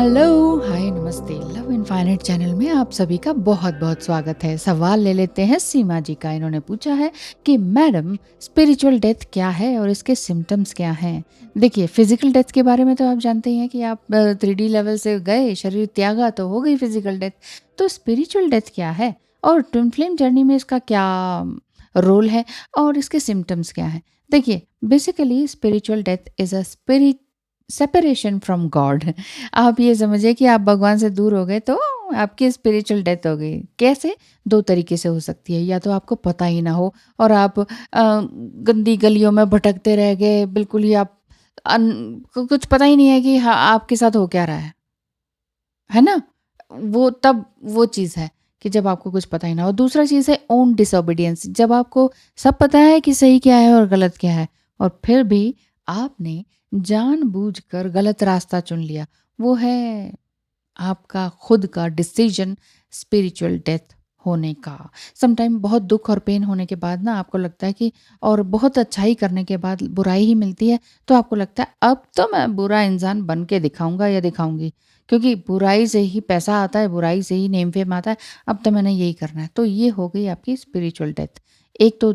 Hello, हाय, नमस्ते। Love infinite channel में आप सभी का बहुत-बहुत स्वागत है। सवाल ले लेते हैं सीमा जी का। इन्होंने पूछा है कि मैडम स्पिरिचुअल डेथ क्या है और इसके सिम्पटम्स क्या हैं? देखिए, फिज़िकल डेथ के बारे में तो आप जानते ही हैं कि आप 3D लेवल से गए, शरीर त्यागा तो हो गई फिज़िकल डेथ। तो स्पिरिचुअल डेथ क्या है? और ट्विन फ्लेम जर्नी में इसका क्या रोल है और इसके सिम्पटम्स क्या हैं? देखिए, basically spiritual death is a separation from God. आप ये समझिए कि आप भगवान से दूर हो गए तो आपकी स्पिरिचुअल डेथ हो गई। कैसे? 2 तरीके से हो सकती है। या तो आपको पता ही ना हो और आप गंदी गलियों में भटकते रह गए, बिल्कुल ही आप कुछ पता ही नहीं है कि हाँ, आपके साथ हो क्या रहा है ना? तब वो चीज़ है कि जब आपको कुछ पता ही ना हो। दूसरा चीज़ है ओन डिसोबीडियंस, जब आपको सब पता है कि सही क्या है और गलत क्या है और फिर भी आपने जानबूझकर गलत रास्ता चुन लिया। वो है आपका खुद का डिसीजन स्पिरिचुअल डेथ होने का। समटाइम बहुत दुख और पेन होने के बाद ना आपको लगता है कि और बहुत अच्छाई करने के बाद बुराई ही मिलती है, तो आपको लगता है अब तो मैं बुरा इंसान बन के दिखाऊंगा या दिखाऊंगी, क्योंकि बुराई से ही पैसा आता है, बुराई से ही नेम फेम आता है। अब तो मैंने यही करना है। तो ये हो गई आपकी स्पिरिचुअल डेथ। एक तो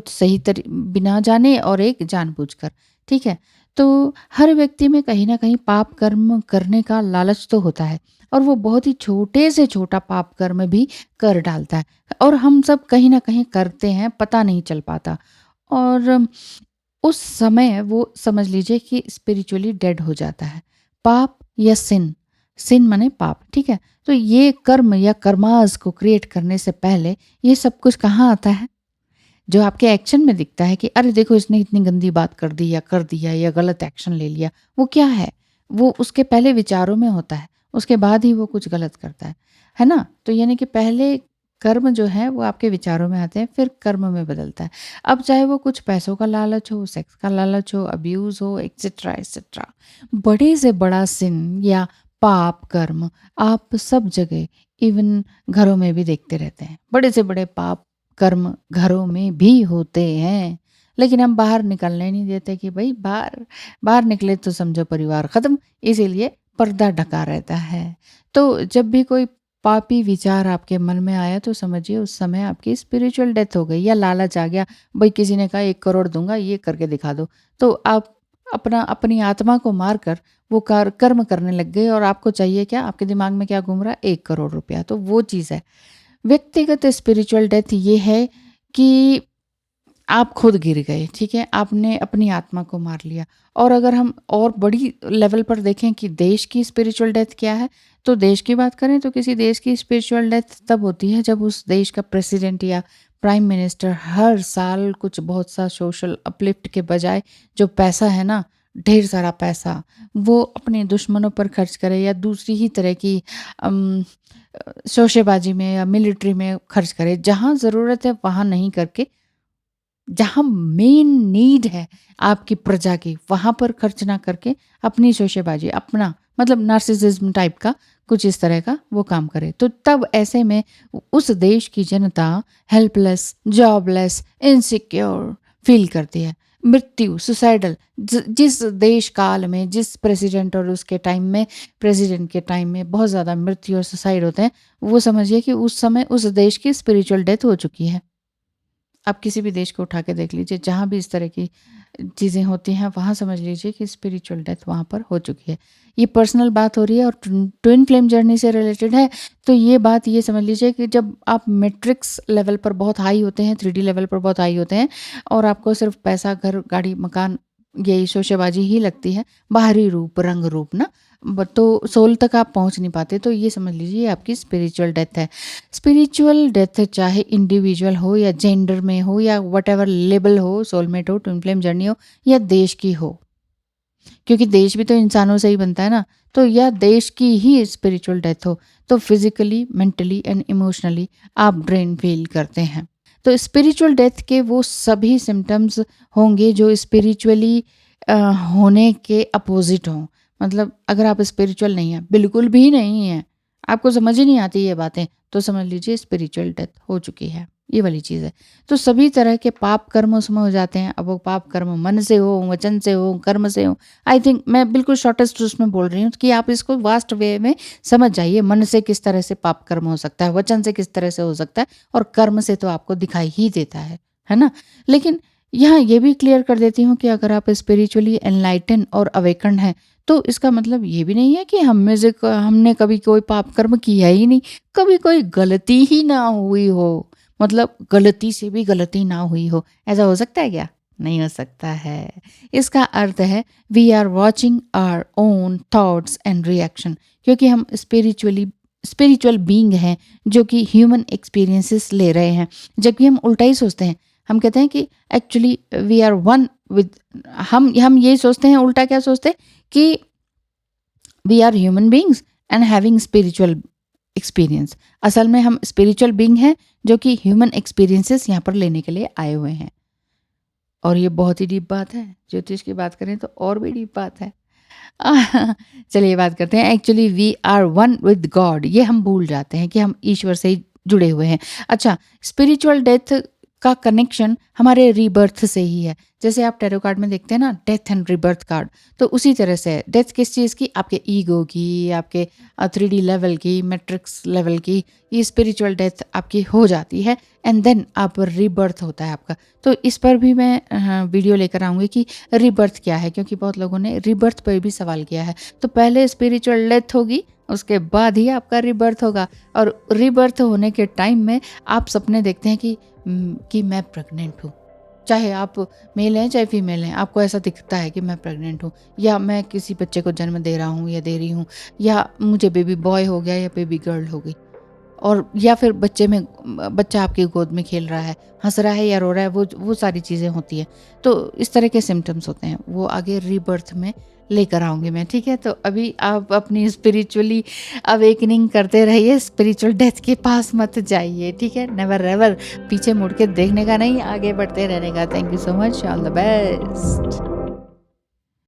बिना जाने और एक जानबूझकर। ठीक है। तो हर व्यक्ति में कहीं ना कहीं पाप कर्म करने का लालच तो होता है और वो बहुत ही छोटे से छोटा पाप कर्म भी कर डालता है और हम सब कहीं न कहीं करते हैं, पता नहीं चल पाता। और उस समय वो समझ लीजिए कि स्पिरिचुअली डेड हो जाता है। पाप या सिन, सिन माने पाप, ठीक है? तो ये कर्म या कर्मास को क्रिएट करने से पहले ये सब कुछ कहाँ आता है? जो आपके एक्शन में दिखता है कि अरे देखो इसने इतनी गंदी बात कर दिया या गलत एक्शन ले लिया, वो क्या है? वो उसके पहले विचारों में होता है, उसके बाद ही वो कुछ गलत करता है ना? तो यानी कि पहले कर्म जो है वो आपके विचारों में आते हैं, फिर कर्म में बदलता है। अब चाहे वो कुछ पैसों का लालच हो, सेक्स का लालच हो, अब्यूज़ हो, एक्सेट्रा एक्सेट्रा। बड़े से बड़ा सिन या पाप कर्म आप सब जगह, इवन घरों में भी देखते रहते हैं। बड़े से बड़े पाप कर्म घरों में भी होते हैं, लेकिन हम बाहर निकलने नहीं देते कि भाई बाहर बाहर निकले तो समझो परिवार ख़त्म, इसीलिए पर्दा ढका रहता है। तो जब भी कोई पापी विचार आपके मन में आया तो समझिए उस समय आपकी स्पिरिचुअल डेथ हो गई या लालच आ गया, भाई किसी ने कहा 1 करोड़ दूँगा, ये करके दिखा दो। तो आप अपनी आत्मा को मारकर वो कर्म करने लग गए और आपको चाहिए क्या? आपके दिमाग में क्या घूम रहा है? 1 करोड़ रुपया, तो वो चीज़ है। व्यक्तिगत स्पिरिचुअल डेथ ये है कि आप खुद गिर गए, ठीक है? आपने अपनी आत्मा को मार लिया। और अगर हम और बड़ी लेवल पर देखें कि देश की स्पिरिचुअल डेथ क्या है, तो देश की बात करें तो किसी देश की स्पिरिचुअल डेथ तब होती है जब उस देश का प्रेसिडेंट या प्राइम मिनिस्टर हर साल कुछ बहुत सा सोशल अपलिफ्ट के बजाय जो पैसा है ना, ढेर सारा पैसा, वो अपने दुश्मनों पर खर्च करे या दूसरी ही तरह की अम, शोशेबाजी में या मिलिट्री में खर्च करे। जहाँ ज़रूरत है वहाँ नहीं करके, जहाँ मेन नीड है आपकी प्रजा की, वहाँ पर खर्च ना करके अपनी शोशेबाजी, अपना मतलब नार्सिसिज्म टाइप का कुछ इस तरह का वो काम करे। तो तब ऐसे में उस देश की जनता हेल्पलेस, जॉबलेस, इनसिक्योर फील करती है। मृत्यु, सुसाइडल, जिस देश काल में, जिस प्रेसिडेंट और उसके टाइम में, प्रेसिडेंट के टाइम में बहुत ज़्यादा मृत्यु और सुसाइड होते हैं, वो समझिए कि उस समय उस देश की स्पिरिचुअल डेथ हो चुकी है। आप किसी भी देश को उठा के देख लीजिए, जहाँ भी इस तरह की चीज़ें होती हैं, वहाँ समझ लीजिए कि स्पिरिचुअल डेथ वहाँ पर हो चुकी है। ये पर्सनल बात हो रही है और ट्विन फ्लेम जर्नी से रिलेटेड है, तो ये बात ये समझ लीजिए कि जब आप मैट्रिक्स लेवल पर बहुत हाई होते हैं, 3D लेवल पर बहुत हाई होते हैं और आपको सिर्फ पैसा, घर, गाड़ी, मकान, यही शोशेबाजी ही लगती है, बाहरी रूप, रंग रूप ना, तो सोल तक आप पहुँच नहीं पाते, तो ये समझ लीजिए ये आपकी स्पिरिचुअल डेथ है। स्पिरिचुअल डेथ चाहे इंडिविजुअल हो या जेंडर में हो या व्हाटएवर लेबल हो, सोलमेट हो, ट्विन फ्लेम जर्नी हो या देश की हो, क्योंकि देश भी तो इंसानों से ही बनता है ना, तो या देश की ही स्पिरिचुअल डेथ हो, तो फिजिकली, मेंटली एंड इमोशनली आप ड्रेन फील करते हैं। तो स्पिरिचुअल डेथ के वो सभी सिम्टम्स होंगे जो स्पिरिचुअली होने के अपोजिट हों। मतलब अगर आप स्पिरिचुअल नहीं हैं, बिल्कुल भी नहीं हैं, आपको समझ ही नहीं आती ये बातें, तो समझ लीजिए स्पिरिचुअल डेथ हो चुकी है। ये वाली चीज़ है। तो सभी तरह के पाप कर्म उसमें हो जाते हैं। अब वो पाप कर्म मन से हो, वचन से हो, कर्म से हो। आई थिंक मैं बिल्कुल शॉर्टेस्ट उसमें बोल रही हूँ कि आप इसको वास्ट वे में समझ जाइए। मन से किस तरह से पाप कर्म हो सकता है, वचन से किस तरह से हो सकता है और कर्म से तो आपको दिखाई ही देता है ना? लेकिन यहाँ ये भी क्लियर कर देती हूँ कि अगर आप स्पिरिचुअली एनलाइटन और अवेकन्ड हैं, तो इसका मतलब ये भी नहीं है कि हम में से हमने कभी कोई पाप कर्म किया ही नहीं, कभी कोई गलती ही ना हुई हो। मतलब गलती से भी गलती ना हुई हो, ऐसा हो सकता है क्या? नहीं हो सकता है। इसका अर्थ है we are watching our own thoughts and reaction, क्योंकि हम स्पिरिचुअल बीइंग हैं जो कि ह्यूमन एक्सपीरियंसेस ले रहे हैं। जबकि हम उल्टा ही सोचते हैं। हम कहते हैं कि actually we are one with, हम ये सोचते हैं, उल्टा क्या सोचते हैं कि we are human beings and having spiritual experience. असल में हम स्पिरिचुअल बीइंग हैं जो कि ह्यूमन एक्सपीरियंसेस यहाँ पर लेने के लिए आए हुए हैं। और ये बहुत ही डीप बात है। ज्योतिष की बात करें तो और भी डीप बात है। चलिए बात करते हैं। Actually we are one with God, ये हम भूल जाते हैं कि हम ईश्वर से ही जुड़े हुए हैं। अच्छा, स्पिरिचुअल डेथ का कनेक्शन हमारे रीबर्थ से ही है। जैसे आप टैरो कार्ड में देखते हैं ना, डेथ एंड रीबर्थ कार्ड, तो उसी तरह से है। डेथ किस चीज़ की? आपके ईगो की, आपके 3D लेवल की, मैट्रिक्स लेवल की। ये स्पिरिचुअल डेथ आपकी हो जाती है एंड देन आप रीबर्थ होता है आपका। तो इस पर भी मैं वीडियो लेकर आऊँगी कि रीबर्थ क्या है, क्योंकि बहुत लोगों ने रीबर्थ पर भी सवाल किया है। तो पहले स्पिरिचुअल डेथ होगी, उसके बाद ही आपका रीबर्थ होगा। और रीबर्थ होने के टाइम में आप सपने देखते हैं कि मैं प्रेग्नेंट हूँ। चाहे आप मेल हैं चाहे फीमेल हैं, आपको ऐसा दिखता है कि मैं प्रेग्नेंट हूँ, या मैं किसी बच्चे को जन्म दे रहा हूँ या दे रही हूँ, या मुझे बेबी बॉय हो गया या बेबी गर्ल हो गई। और या फिर बच्चा आपकी गोद में खेल रहा है, हंस रहा है या रो रहा है, वो सारी चीज़ें होती हैं। तो इस तरह के सिम्टम्स होते हैं, वो आगे रीबर्थ में लेकर आऊँगी मैं, ठीक है? तो अभी आप अपनी स्पिरिचुअली अवेकनिंग करते रहिए, स्पिरिचुअल डेथ के पास मत जाइए, ठीक है? नेवर एवर पीछे मुड़ के देखने का नहीं, आगे बढ़ते रहने का। Thank you so much, all the best.